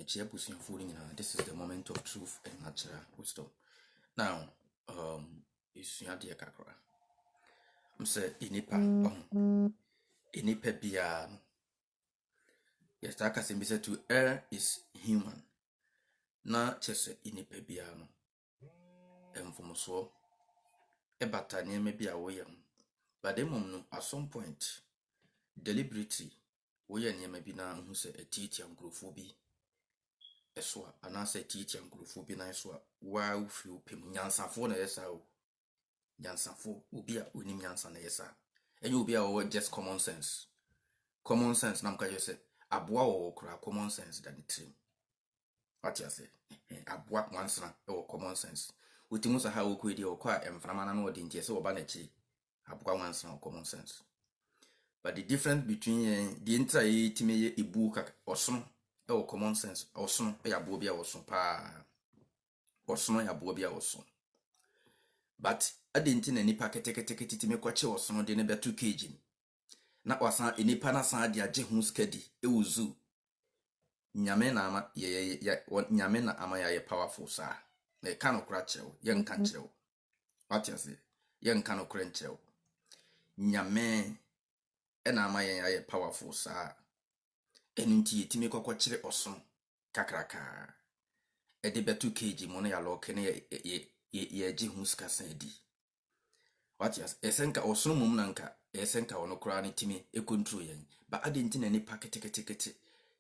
This is the moment of truth and natural wisdom. Now, isua de kakra. Mse inipa biya no. Yes, that can be said to err is human. Na chese inipa biya no. Mfomoso ebata nyeme biya woyem. But the moment at some point deliberately woye nyeme bi na hu se etiti angrofobi eswa anase etiti angrofobi na eswa wa ufi upem nyansafo na yesa o nyansafo obi a onim nyansa na yesa enye obi a just common sense na mka yese aboa wo kra common sense than the trim what you say aboa wansana o common sense utimu sa ha wo kwedi o kwa emframa na odi ntie se oba na chi aboa wansana o common sense. But the difference between the entire time a book or or common sense or son a bobia or son pa or son a bobia or son. But I didn't in any packet take to make what or son de never 2 kg. Not was any panasa dia jehus kedi, e uzu. Nyamena ama nyamena amaya powerful sir. They cannot cratchel, young canchel. What you say? Young cannot cranchel. Nyame ena amaye aye powerful sa enunti yetime kokochire oson kakraka ede betu kg mo na ya loke ne ye ji huska sadi what yes esenka oson mum nanka esenka wono kra ne time e control yen ba adenti na ni paketekete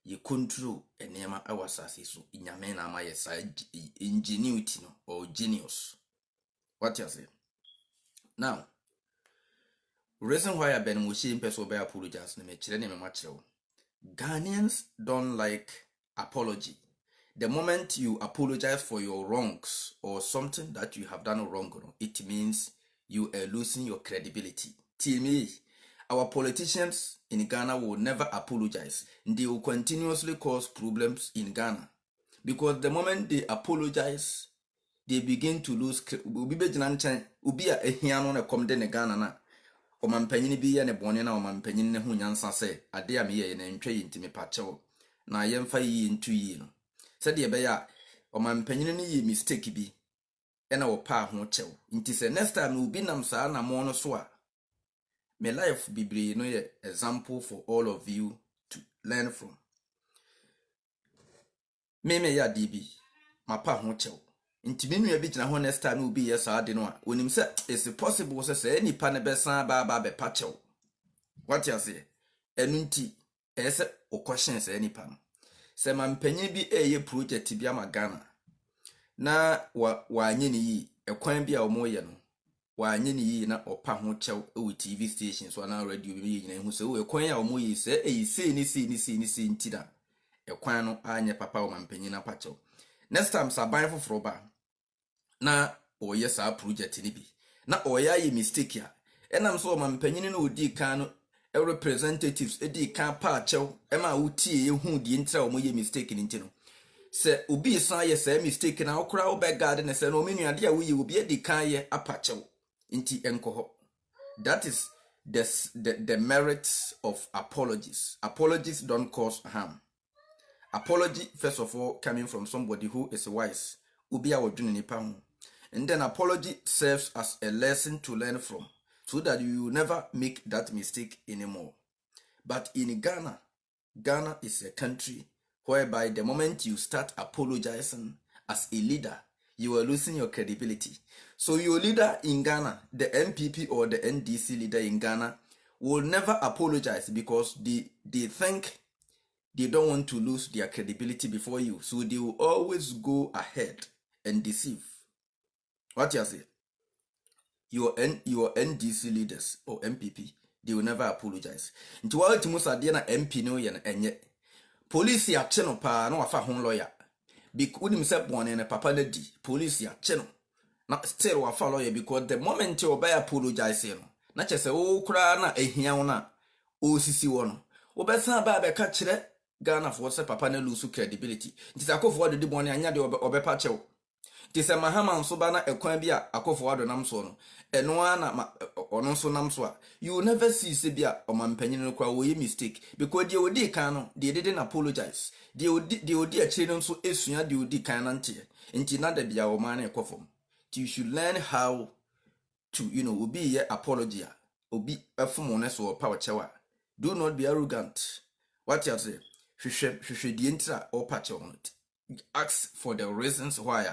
ye control enema awasase so nyame na amaye sa ingenuity no or genius what you say now. Reason why I've been wishing person by apologize na me chere ne me machewo. Ghanaians don't like apology. The moment you apologize for your wrongs or something that you have done wrong, it means you are losing your credibility. Tell me, our politicians in Ghana will never apologize. They will continuously cause problems in Ghana. Because the moment they apologize, they begin to lose ubi a ehiano na come de Ghana na. Omampanyini bi ye ne bone na omampanyini ne ho nyansa se ade a me ye ne ntwe yintimi pachewo na yemfa yi ntu yi no se de be ya omampanyini ne yi mistake bi ena wo pa ho chewo nti se next time ubi nam saa na mo no so a me life bibiri no ye example for all of you to learn from me ya dibi ma pa ho chewo nti me nua bi gina ho next time ubi ye saa de no a onim se is possible se nipa ne besan ba be pachew what you say enunti ese o question se nipa no se mampanyin bi eye project bi ama Ghana na wa anye ni yi ekwan bi a omo ye no wa anye ni yi na opa ho chew e TV station so na radio bi yina hu se o ekwan a omo yi se eyi sei ni nti da ekwan no anye papa o mampanyin na pachew next time saban foforo ba na oye sa project ni bi na oya ye mistake ya enam so mampanyini na odi kan no representatives edi kan pa chew ema utie ye hu di ntra o ye mistake ni ntino se obi san ye sa mistake na okra obegard na se no menu ade a wo ye obi edi kan ye apa chew nti enkoho. That is the merits of apologies. Apologies don't cause harm. Apology, first of all, coming from somebody who is wise. Ubi awodwene nipa ho. And then apology serves as a lesson to learn from, so that you will never make that mistake anymore. But in Ghana, Ghana is a country whereby the moment you start apologizing as a leader, you are losing your credibility. So your leader in Ghana, the MPP or the NDC leader in Ghana, will never apologize because they think they don't want to lose their credibility before you. So they will always go ahead and deceive. What you say? Your NDC leaders or MPP, they will never apologize. Into what Timusa Diana MP no yen enye. Police ya cheno pa no wafa hon lawyer. Because himself born in a papa lady. Police ya cheno. Not still wafa lawyer because the moment you obey apologize no. Na che se o kra na ehia wona o sisi wono. Obesan ba be ka kire Ghana for se papa na lose credibility. Nti akofo de born anya de obepa chew. Tise mahama nso ba na ekwan bi a akofo ado nam so no eno na ono nso nam so a you will never see se bi a omampanyin no kwa wo ye mistake because they odi kan no they didn't apologize they odi akire no nso esua they odi kan na nti na da bia wo man na ekofom. You should learn how to obi ye apology obi afom no so power chewa. Do not be arrogant. What you say hwehwe die ntra o pa chewa. Ask for the reasons why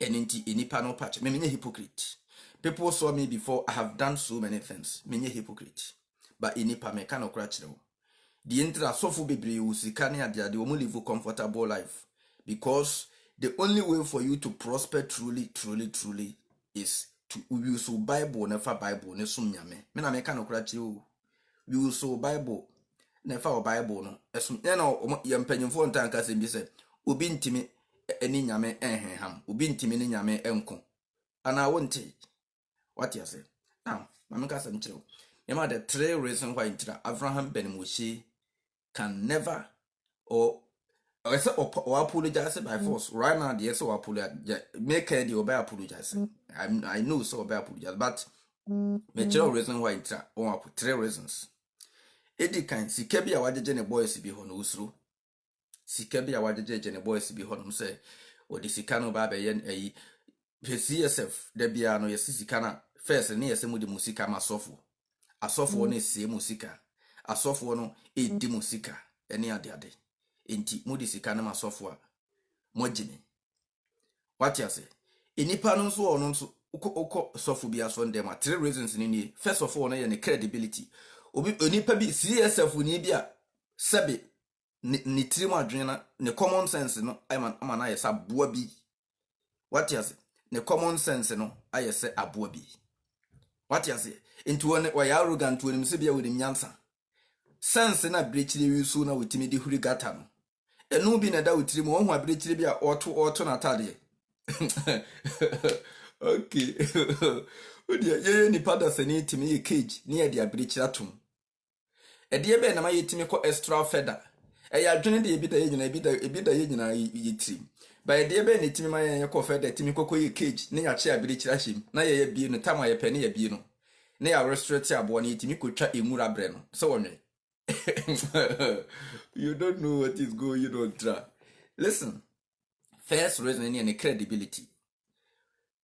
and inti enipa no patch. Me hypocrite. People saw me before. I have done so many things. Me hypocrite. But enipa me can cratch no. The intra sofu bebre usikani adia the only live a comfortable life. Because the only way for you to prosper truly is to use Bible never Bible ne sum nyame. Me na me can cratch you. Use Bible never Bible no. Esum no yempanyimfo ntanka se bi se obi ntimi eni nyame enheham obi ntimi ni nyame enko ana wonte. What you say now mama ka sam chiro yema the three reasons why Abraham Ben Moshe can never or apologize by force. Right now the so apologize make the obey apologize. I know so obey apologize but major reason why three reasons. Edi kan sika bia wajeje ne boys bi ho no usuru sika bia wajeje ne boys bi ho no say odi sika no ba be yen ayi PCSF da bia no yesi sika na first ne yesi mudi musika masofo asofo no sie musika asofo no edi musika ene ade enti mudi sika na masofo a mojini. What you say enipa no so ono so uko sofo bia so ndem three reasons ni first of all no ye ne credibility. Obi onipa bi CSF ni bia sebe ni trim adwene na ne common sense no ama na yesa boa bi. What you say ne common sense no ayese aboa bi. What you say into one why arrogant when se bia with nyansa sense na brechire wisu na wetimi di huri gata no enu bi na da wetiri mo ho abrechire bia oto na tade. Okay. Odia ye ni pada sani timi ye cage ni ye dia brechire atom ede be na ma yetimi ko extra feather ya adwene de ebida ye nyina ebida ye nyina yetrim ba ede be ne timi ma ye ko feather timi kokko ye cage ne ya che abirechira him na ye bi no tama ye pe ne ye bi no ne ya restrict abo na yetimi kotwa emura bre no so wonwe. You don't know what is going on tra. Listen, first reason is credibility.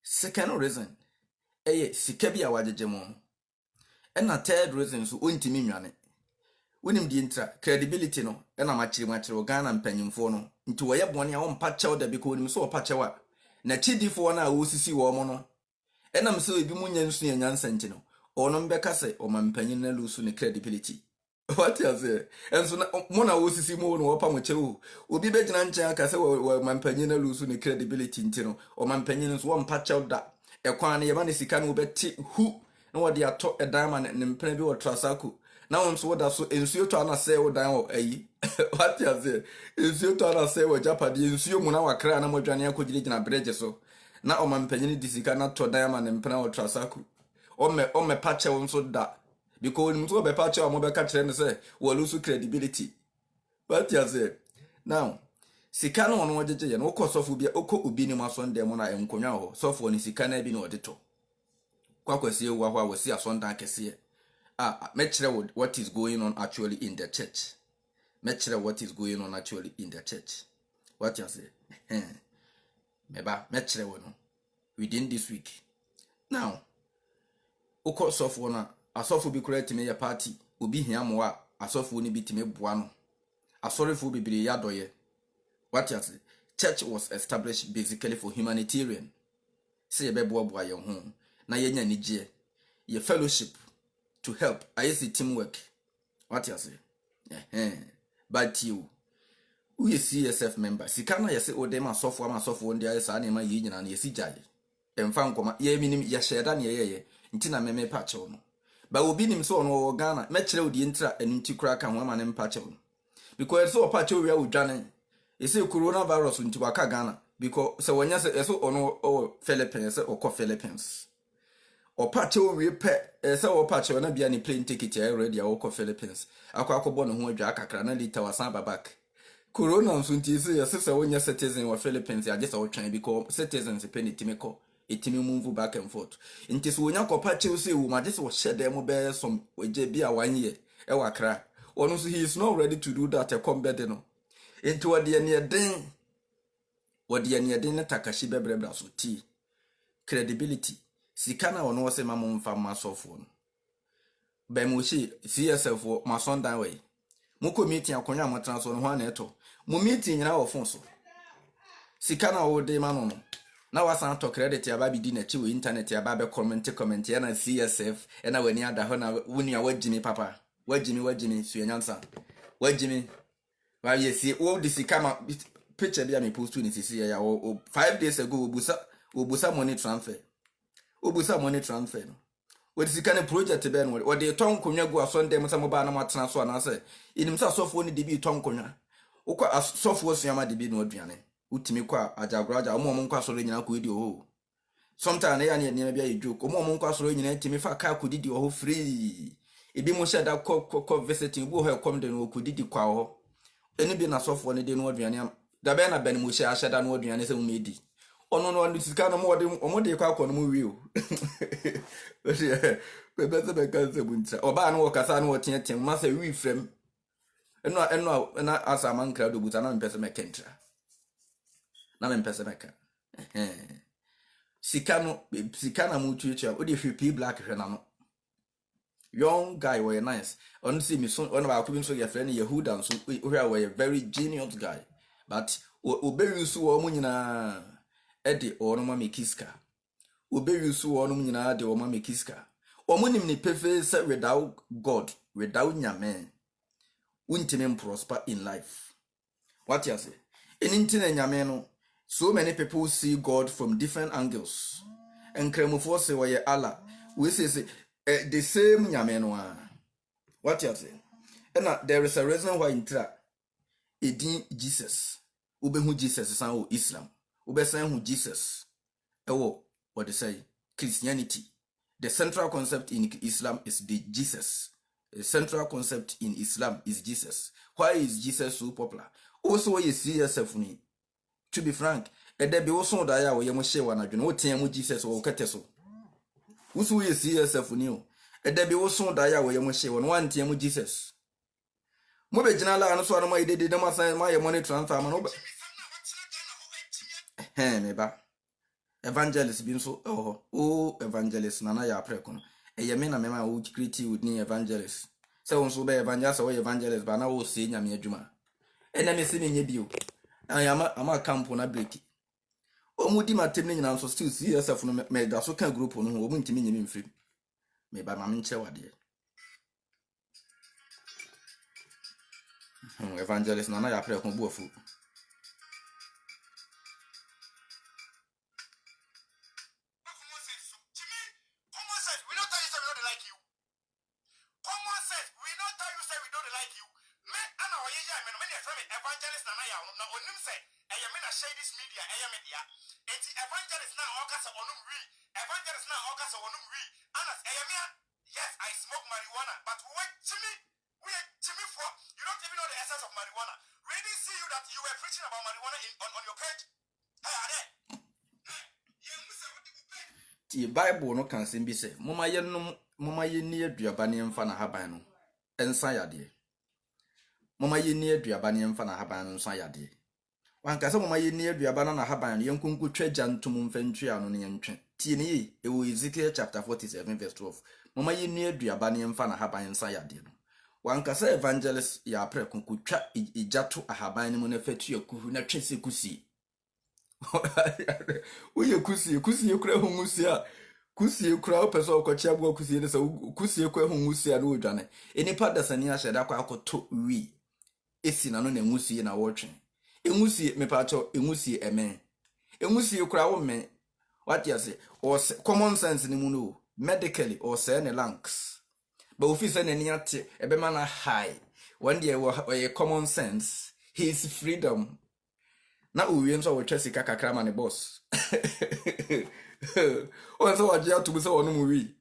Second reason sika bia wajeje mo and a third reason so ontimi nwane. Wonim di intra credibility no na machiri Ghana mpanyimfo no nti woye bone a wompa chew da biko wonim so wopa chewa na chidifo na wosisi wo mo no enam se ebi munya nsu ya nyansa nti no ono mbeka se o mampanyin na lusu ne credibility. What you say enso na mo na wosisi mo no wopa mo chew obi begina nchen aka se wo mampanyin na lusu ne credibility nti no o mampanyin nso wompa chew da ekwan ne yema ne sika no beti hu na wode ato edama ne mpena bi wo trasaku na wonso woda so ensuo to ana se wo dan wo ayi. What you say ensuo to ana se wo japade ensuo mu na wakra na modwane akogire gina bridge so na o mampanyin di sika na to dan ma ne mpena wo trasaku o me pache wonso da because mtu be pache wa mo be ka kire ne se wo lose credibility. What you say now sika no ono ojeje ye no ko sofo bia oko obi ni maso ndem na enkonwa ho sofo ni sika na bi na odeto kwakwasi ewu ahwa wasi asondan kese mechire what is going on actually in the church. Mechire what is going on actually in the church. What you say meba mechire wo no within this week. Now oko sofo na asofo bi correct me ya party obi hia mo a asofo ni bitime boa no asorefo bibiri ya doye. What you say church was established basically for humanitarian say be boa ye ho na yenya nigye ye fellowship to help. I see teamwork. What you say but you who is CSF member sika na yese odema sofo ndi ayesa na ma yi nyina na yesi jaye emfa nkoma ye minim ya sheda na ye nti na meme pa che no ba obi nim so no Ghana mekire odi ntra anti kura ka ho ma ne mpa che no because so pa che wi awudwane ese coronavirus nti waka Ghana because se wonya se eso ono o Philippines se okọ Philippines o pa che wi pe se o pa che na bia ni plane ticket ya ready a okọ Philippines akọ akọbọ no ho adwa kakra na liter wasan babak corona so nti se yes se wonya citizen wa Philippines ya just trying because citizens pay nitimiko etimi move back and forth nti so wonya kopa Chelsea wo ma just wo shede mo be some weje bi a 1 year e wa kra ono so he is not ready to do that e come bed no nti wo de ne den ne Takashi bebrebra so ti credibility sika na ono se ma mo mfa ma sofo no be mo shi CSF wo ma sondan we mo committee akonya mo transfer no ho na eto mo meeting nyina wo fon so sika na wo de ma no na wasan to credit ya ba bi di na chi we internet ya ba be comment ya na CSF e na wani ada ho na woni a wagimi papa wagimi suenyansa wagimi wa ye si o di sika ma picture bi a me post ni sisi ya 5 days ago obusa money transfer no we sika ne project be no we de ton konwa gu asonde mo sa mo ba na mo atena so na say inim sa sofo ni de bi ton konwa ukwa sofo suama de bi no aduane utimi kwa ajagraja omo nkwa soro nyina ko di o sometimes na ya ne bia joke omo nkwa soro nyina timi fa ka ko didi o free ebi mo sheda ko visiting bu ho come de no ko didi kwa ho eni bi na sofo ne de no aduane da be na ben mo sheda no aduane se mo medi ono no sika no mo de kwa ko no mo wi o bebe se be kan se bunta oba no kasa no tietien ma se wi frem eno na asama nkra do buta na mpese mekentra na mpese meka sika na mutu echa o de hwepi black hwe na no young guy were nice on see me so on ba ko bi so your friend Yehuda so we were very genius guy but obeyusu wo mu nyina ede ono ma mekiska obeyusu wo no mu nyina de wo ma mekiska omunim ni pefe say without God without nyame untimi prosper in life. What you say? In internet nyame no, so many people see God from different angles. And kremofo say why Allah. We say the same nyame no. What you say? And there is a reason why intra edin Jesus. Ube who Jesus is an Islam. Ube say who Jesus. Ewo what they say Christianity. The central concept in Islam is the Jesus. The central concept in Islam is Jesus. Why is Jesus so popular? Also, you see yourself me. To be frank, and there be also that ya we share one adwene o ten mu Jesus o kete so. Also, you see yourself new. And there be also that ya we share one ten mu Jesus. Mo be gina la no so no ma ide de ma san ma ye money transfer ma no ba. Me ba. Evangelist bin so evangelist na ya prekon. Eye me na me ma wo create with ni evangelist. Se won so be evangelist or evangelist ba na wo se nyame adwuma. Ena me se menye bio. Ama camp na break. Omudi matem ni nyina so still see yourself no me da so kan group no ho omu ntimi nyame mfiri. Me ba ma menche wade. Evangelist na ya prekon bu afu. Yes, I smoke marijuana, but wait to me. You don't even know the essence of marijuana. Really see you that you were preaching about marijuana on your page. The Bible no can be say, Mama ye near Diabani and Fana Habano, and Sayade. Mama ye near Diabani and Fana Haban and Sayade. One casa Mama ye near Diabana Haban, young Kunku Trejan to Mumfentria on the entrance. Tini, it will Ezekiel chapter 47, verse 12. Mama ye near Diabani and Fana Haban and Sayade. One casa evangelist ya pre kunkucha ijato ahabani monefetu ya kuhu na chese kusi. Uye kusi yukura hungusia. Kusi yukura upeso wakochia buwa kusi yedesa kusi yukura hungusia na ujane. Eni pada sania sheda kwa ako to ui. Esi na nune ngusi ye na watching. Ngusi mepacho ngusi eme. Ngusi yukura ume. What ya say? Or common sense ni munu. Medically or say ne lanks. But if you send any ebe man high, one day we common sense, his freedom. Na uwi nso we chesi kaka krama ne boss. O nso waje atubu se wonu muwi.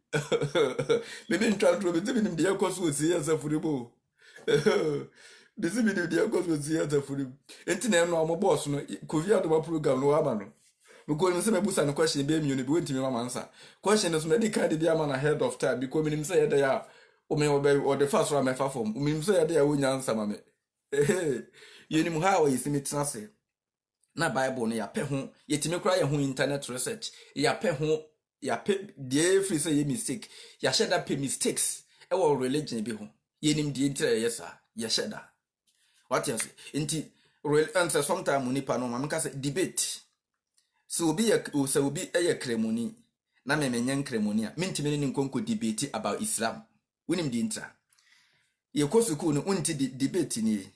Maybe in trans probe tibi nim de yakoso osi yasa furibo. This video the goes with the other for him. Internet no boss no Kovia do program no amano. Because me busa no question be me no be wenti me mama answer. Question is me dey card the man ahead of time because me say dey ya o me or the first one me fa form. Me say dey ya wonya answer ma me. Eh yenim how you see me translate. Na Bible no ya pe ho yetimi kura ye ho internet research. Ya pe ho ya pe dey free say ye mistake. Ya share that pe mistakes. E wo religion bi ho. Yenim die intere yesa. Ya share that. What you say? Inti real answer sometime nipa no ma say debate. So obi eye kremoni na me menyen kremoni a mentime ne nkonko debate about Islam. Wonim di intra. Ye kosuku no unti debate ni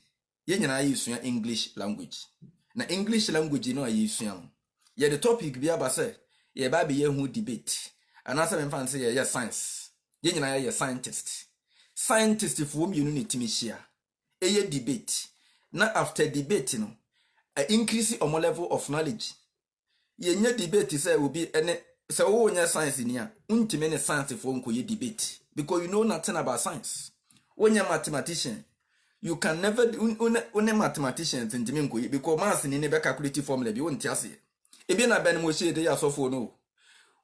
ye nyina yesua English language. Na English language no ayesua no. Ye the topic bi aba say ye ba be ye hu debate. Anasa me fan say ye science. Ye nyina ye scientist. Scientist fu mi unu ne timi hia. Eye debate. Na after debate no, a increase on more level of knowledge. Ye nye debate say will be any say wo nya science ni a untime ne science for nko ye debate because you know nothing about science. When you mathematician, you can never une mathematicians ntime nko ye because maths ni ne be calculate formula bi wonti ase. E bi na ben mo she de ya sofo no.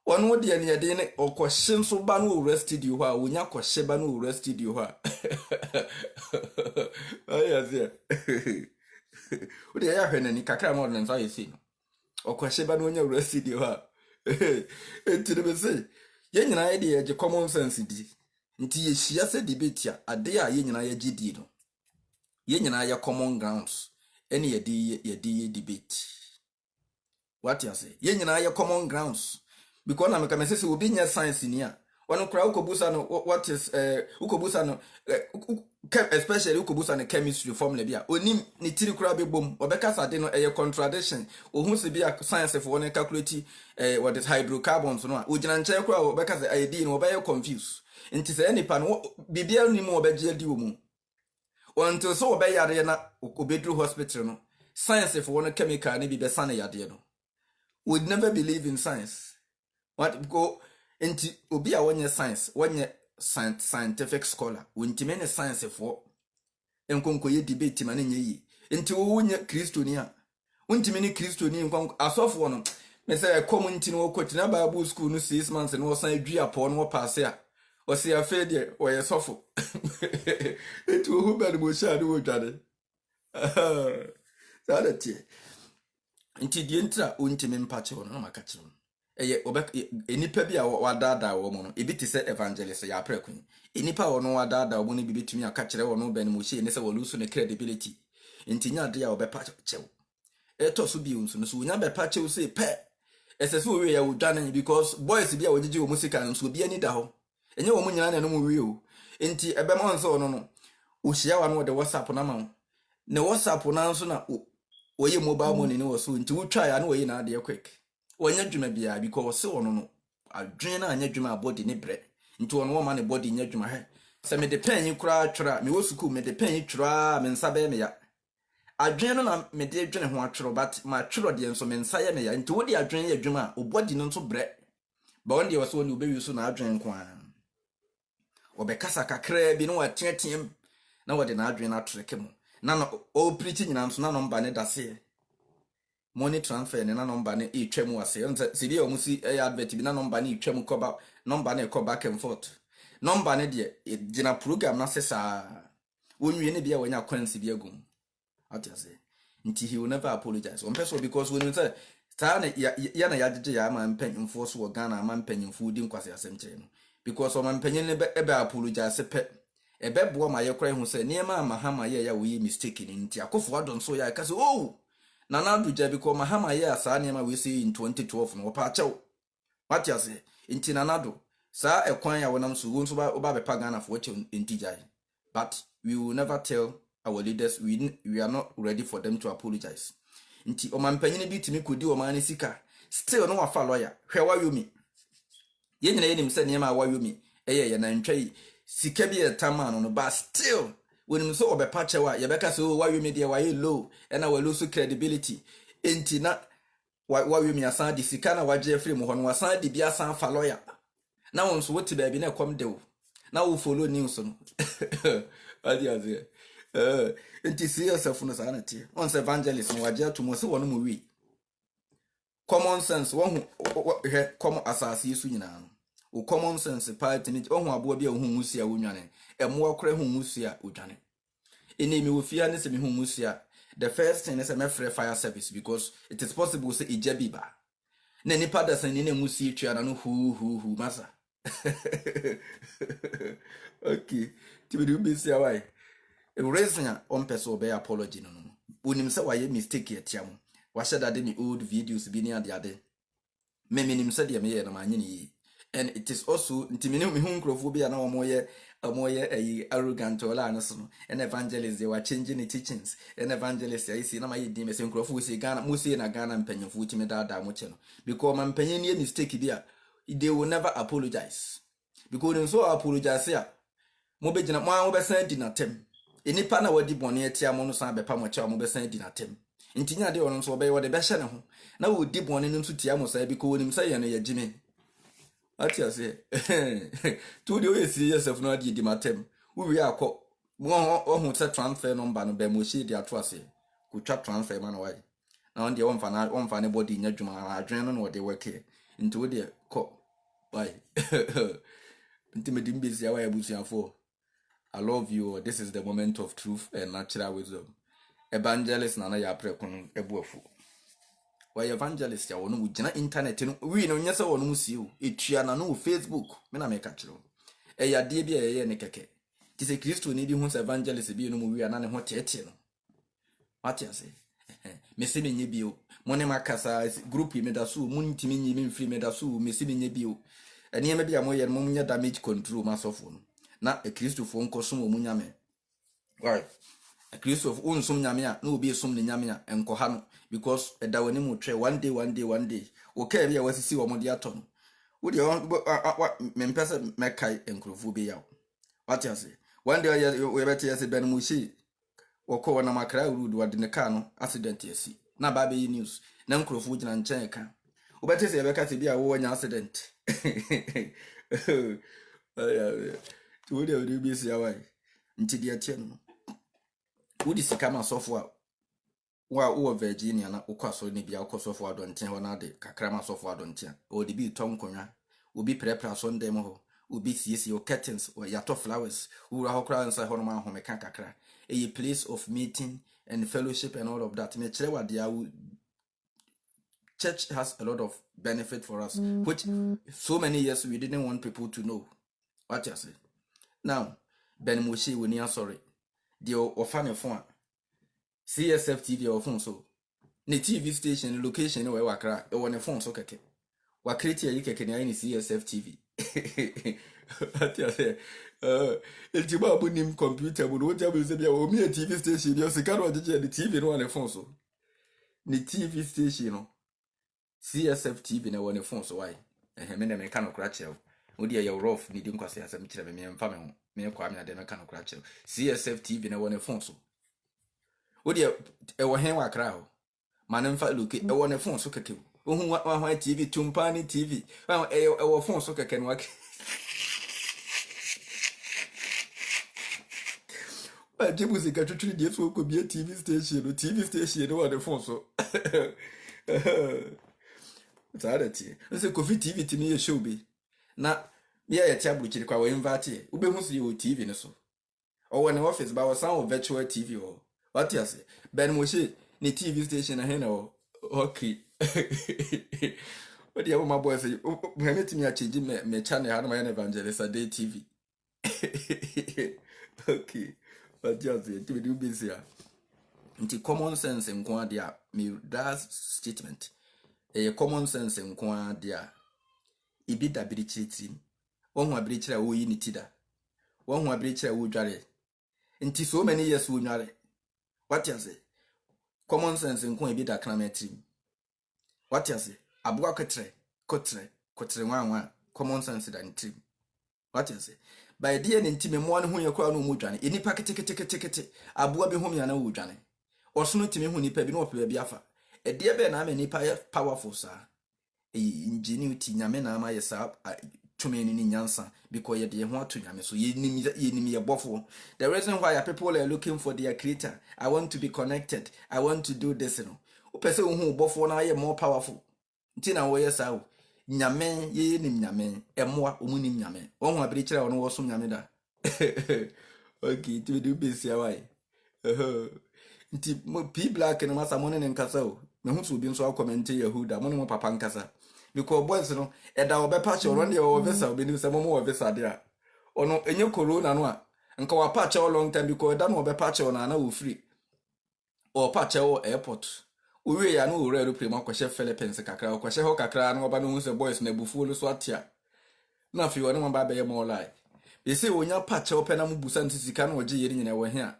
Ono de ne de ne okwhye nso ba no rest studio ha wonya kwhye ba no rest studio ha. Aye o de ya hwene ni kakra mo de nso ayesi no. Okwhye ba no wonya rest studio ha. Enti de be say ye nyina ye de ye common sense di. Nti ye hia se debate a ade a ye nyina ye gidi no. Ye nyina ye common grounds. Ene ye de debate. What you say? Ye nyina ye common grounds. Because na meka say obi nya science ni a wono kra ukobusa no what is ukobusa no especially ukobusa no chemistry formula bia onim ni tiri kra be bom obeka sade no eye contradiction ohun se bia science for one calculate what is hydrocarbons no a ogina nche kra obeka say id no obe confused nti say nipa no bibia ni mo obeje adi wo mu until so obe yare na obedru hospital no science for one chemical ni bi be sane yade no would never believe in science. What go into obi a wonye science, wonye scientific scholar, wonti me science for enkonko ye debate ma nye yi. Enti wonye Kristo a. Wonti me ni Kristo ni enkonko asofo no. Me say community no kwoti na Bible school no 6 months no san adua po no pass a. O se afa de o ye sofo. Enti wo hu bad mo sha de wo dwade. Sadati. Enti die ntra wonti me mpache wo no maka kire. Eye obek enipa bi a wadada wo mo no ebi te se evangelist ya prekun enipa wo no wadada wo no bi betumi aka kire wo no ben mo hye ne se wo lose ne credibility entinya de ya obepa chew eto so bi unsu no so nya bepa chew se pe esese wo we ya wodwane because boys bi a wogigi wo musika no so bi ani da ho enye wo mo nyina na no mo we o enti ebe mo nso no no wo hia wa no de WhatsApp na ma ne WhatsApp na nso na wo ye mobile money ne wo so enti wo twa ya na wo ye na de quick wanya dwuma bia because se wono no adwen na anya dwuma body ne bre nti wono ma ne body nya dwuma he se me de pen kura twra me wo school me de pen twra me nsa be me ya adwen no na me de dwene ho atwro but ma twro de nso me nsa ye me ya nti wo de adwen ya dwuma o body no nso bre ba won de wo so ni obewi so na adwen ko a obekasa kakra bi no watetem na wo de na adwen na treke mu na no o preach nyina nso na no mba ne dase money transfer ne na number ne etwam wase nse sibi o musi advert bi na number ne etwam koba number ne ko back and forth number ne de gina program na sesa wonwie ne bia wanya currency bi agum atiase nti he will never apologize on person because when you say ta na ya na yagege ya ma mpanyimfo so wo Ghana ma mpanyimfo di nkwase asem kire no because o ma mpanyin ne be apologize pe ebe bo ma ye kora hu say niema mahama ye ya wo yi mistake ni nti akofo adon so ya ka say oh Nana do jabi ko mahama ye asa niema we say in 2012 no pa chew what you say inti nanado sa ekwan ya wonam so won so ba be pa Ghana for chew inti jai but we will never tell our leaders we are not ready for them to apologize inti o mampanyin bi timi kodi o man sika still no wa fa lawyer hwe wa yomi ye nyina ye nim se niema wa yomi ye na ntwai sika bi etama no but still when you so be patch wa ye beka so wa yomi de wa ye low and we lose credibility enti na wa yomi asan di sika na wa je free mo ho no asan di bia san fa lawyer na won so wote ba bi na kom de wo na wo follow news no adi azie Nti see yourself no sa na tie. On se evangelist no waje to mo se wono mo wi. Common sense wo he common asase su nyina no. O common sense part ni ohun abo bia ohun musia wonwane. Emo akora ohun musia odwane. Eni mi wo fia ne se mi hun musia. The first thing is a fire service because it is possible say ijebiba. Na nipa da san ni na musia twa na no hu masa. Okay. Ti bi be sia why. E reason on person obey apology no. Unim say why mistake etia mo. Wa share that me old videos bi ni ade ade. Me nim say de me ye na ma nye ni. And it is also ntimi ne me hu nkrofo bi na omoye arrogant or la no so. An evangelist they were changing the teachings. An evangelist I see na my dim say nkrofo say Ghana mo say na Ghana mpanyafo timi da mo che no. Because man panyin ni mistake bi they will never apologize. Because them so apologize here. Mo be gina mo be san di na tem. Enipa na wadi bone etia mo no san be pa mo che mo be san di na tem. Ntinya de ono so be wo de be hye ne ho. Na wo di bone no nso tia mo sai because onim say ye no ye gime. Ati ase. To the way see yourself no di matem. We akọ. Mo ohun se transfer number no be mo shi di ato ase. Ku twa transfer man why. Na on de won ne body nya dwuma adwen no de work here. Nti wo de kọ. Why? Nti me dim bezi awa ebusuafo. I love you. This is the moment of truth and natural wisdom. Evangelist na ya prekun ebuafu. Why evangelist ya wono gina internet no we no nyese wono musi o etua na no Facebook me na me ka kire o e ya de bia ye ne keke ti se Kristo ni bi hu evangelist bi no mu wi na ne ho tete no what you say me se me nye bi o mo ne makasa group me da so mu ntimi nyi me free me da so me se me nye bi o ene me bia mo ye mo nya damage control masofo no na e Kristo fo nkoso mo mu nyame right a Kristo of unsum nyame a na obi esum ne nyame a enko ha no because edawani mu twe one day o ka bia wasisi wo mo de ato no wo de me mpese mekai enkrofo be yawo what you say one day we better yes ben mu shi wo ko na makra road wade ne car no accident yesi na ba be news na enkrofo gina nchen ka wo better say be ka se bia wo nya accident to de be sia why nti de atie no wodi sika ma sofo a wo Virginia na ukwaso ni bia ukosofo adonten ho na de kakra ma sofo adonten o de bi tonkonwa obi prepare so ndem ho obi siesi o curtains or yato flowers wura ho kra nsa ho no ma ho meka kakra a place of meeting and fellowship and all of that me kire wade a church has a lot of benefit for us which so many years we didn't want people to know what you say now Ben Moshi we ni sorry the ofane phone CSF TV or phone so ne TV station location we wakra e won phone so keke wa create yi keke ni CSF TV atia say el ba bu nim computer bu no table say bia o mi TV station bia se kan o je the TV no on phone so ne TV station no CSF TV na won phone so why me na me kan okra che o dia ye rough ni din kwase asem kire me mfa me ho me kwa me ade me kan okra che CSF TV na won phone so Odi e wo hen wakra ho manemfa loke e wo ne phone so keke ohun wa TV tumpani TV e wo phone so keke no wake ba je music atuturi die so ko bia TV station no wa the phone so tsarati nse Kofi TV tini ye show be na bia ye tia bruchiri kwa we invite ube hu so TV ne so o wo ne office ba wo sound virtual TV o what you say? Ben Moshe, ni TV station na hena o. Okay. What do you my boy say? Me met me a change me channel ha na my evangelist a day TV. Okay. What you say? To do busy. Nti common sense nko ade a me that statement. Common sense nko ade a ibi da birichiti. Won hu abirichira wo yi ni tida. Won hu abirichira wo dware. Nti so many years wo nware. What you say? Common sense nko ebi da kana metrim. What you say? Abua kotre nwa common sense da ntrim. What you say? By the end ntime mo ne hu yakwa no mu dwane. Enipa kete abua bi hu me na wo dwane. Osono ntime hu nipa bi no ope bi afa. E de be na me nipa powerful sa. Ingenuity nyame na ama yesa tumi ni nyansa because ye de ho ato nyame so ye nim ye bofo. The reason why people are looking for their creator, I want to be connected, I want to do this, you know. Upese hu bofo na ye more powerful. Nti na wo yes awo nyame ye nim nyame emoa omu nim nyame won hu abiri kire won wo som nyame da. Okay, to do besia why nti mo p black no masa mo ne nkasa o me hu so bi nso comment Yehuda mo ne mo papa nkasa because boys no eda wo be patch ron de wo visa obi ni se mo wo visa de a ono enye corona no a nka wa patch all long time because eda no wo be patch ona na wo free o patch wo airport uwe ya no ore aeroplane akwahye Philippines kakra akwahye ho kakra no oba no hu se boys na bufuo lo so atia na fi woni mo ba be ye mo lie they say onya patch wo pe na mo busa ntisika na oje yeri nyina wo he a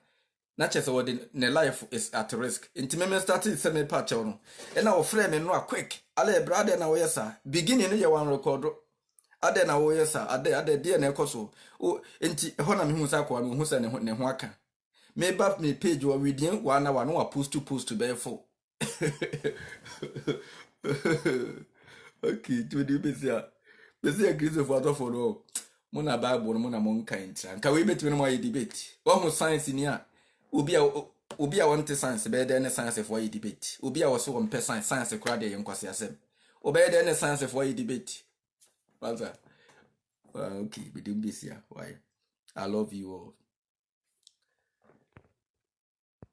na chese wo de ne life is at risk inti me started se me patch wo no e na wo frame me no a quick ale brother na wo yesa beginning no ye one record ade na wo yesa ade de na ekoso o inti ho na me hu sa kwa no hu se ne ho aka me back me page wo within 1 hour no wa post to be full. Okay, to do besia Chris of water for no mona Bible no mona monka ntra nka we betwe no my debate wo science ni a obi a want science be there na science for your debate obi a wo so won science kura de yenkwase asem obi there na science for your debate okay we do besia why I love you all.